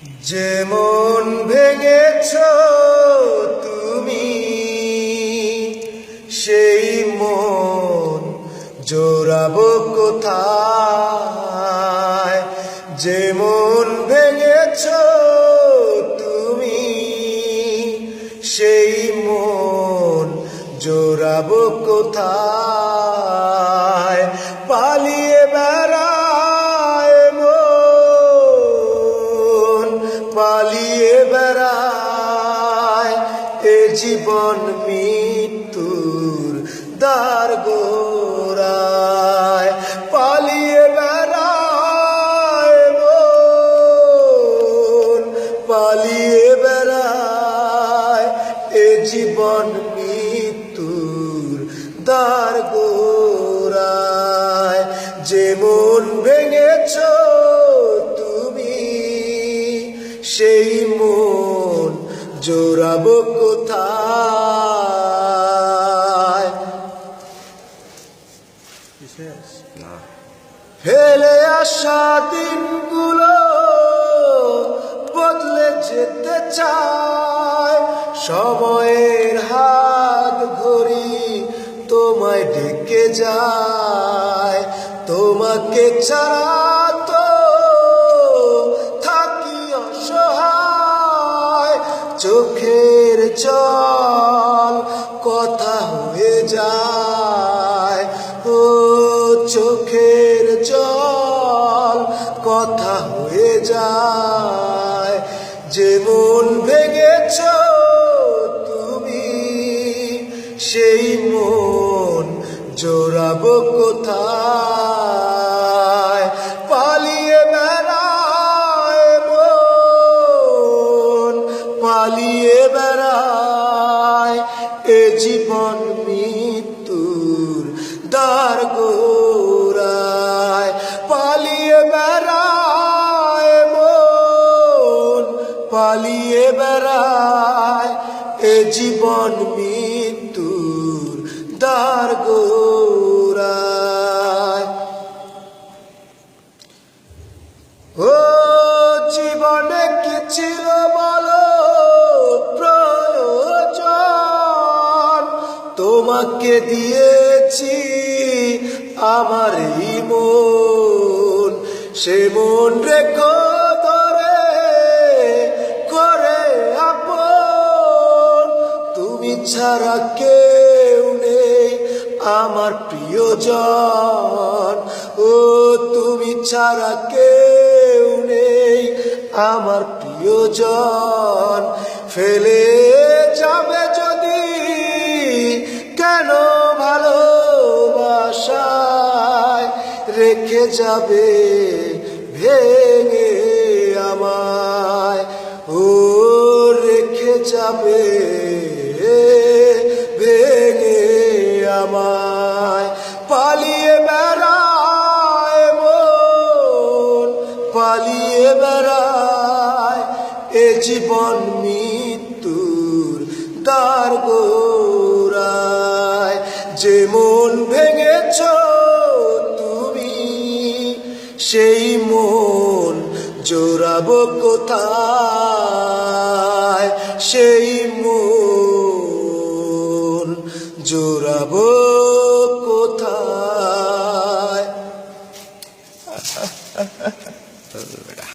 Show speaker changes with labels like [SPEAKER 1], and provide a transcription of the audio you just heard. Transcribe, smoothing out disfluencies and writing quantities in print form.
[SPEAKER 1] যেমন ভেঙেছ তুমি সেই মন জোড়াবো কোথায়? যেমন ভেঙেছ তুমি সেই মন জোড়াবো কোথায়? পালিয়ে বেড়ায় মন, পালিয়ে বেড়ায় এ জীবন মৃত্যুর দ্বার গোড়ায়। পালিয়ে বেড়ায় মন, পালিয়ে বেড়ায় এ জীবন মৃত্যুর দ্বার গোড়ায়। যেমন ভেঙেছ তুমি সেই মন জোড়াবো কোথায়? ফেলে আসা দিনগুলো বদলে যেতে চায়, সময়ের হাত ঘড়ি তোমায় ডেকে যায়। তোমাকে ছাড়া তো থাকি অসহায়, চোখের জল কথা হয়ে যায়। ও চোখের জল কথা হয়ে যায়। যেমন ভেঙেছ তুমি সেই মন জোড়াবো কোথায়? পালিয়ে বেড়ায় মন, পালিয়ে বেড়ায় এ জীবন মৃত্যুর দ্বার গোড়ায়। পালিয়ে বেড়ায় মন, পালিয়ে বেড়ায় এ জীবন মৃত্যুর দ্বার গোড়ায়। ও জীবনে কি ছিল বলো প্রয়োজন? তোমাকে দিয়েছি আমার এই মন, সে মন রেখো ধরে করে আপন। তুমি ছাড়া কেউ নেই আমার প্রিয়জন। ও তুমি ছাড়া কেউ নেই আমার প্রিয়জন। ফেলে যাবে যদি কেন ভালোবাসায়, রেখে যাবে ভেঙে আমায়। ও রেখে যাবে ভেঙে আমায়। পালিয়ে বেড়ায় মন, পালিয়ে বেড়ায় এ জীবন মৃত্যুর দ্বার গোড়ায়। যেমন ভেঙেছ তুমি সেই মন জোড়াবো কোথায়? সেই মন জোড়াবো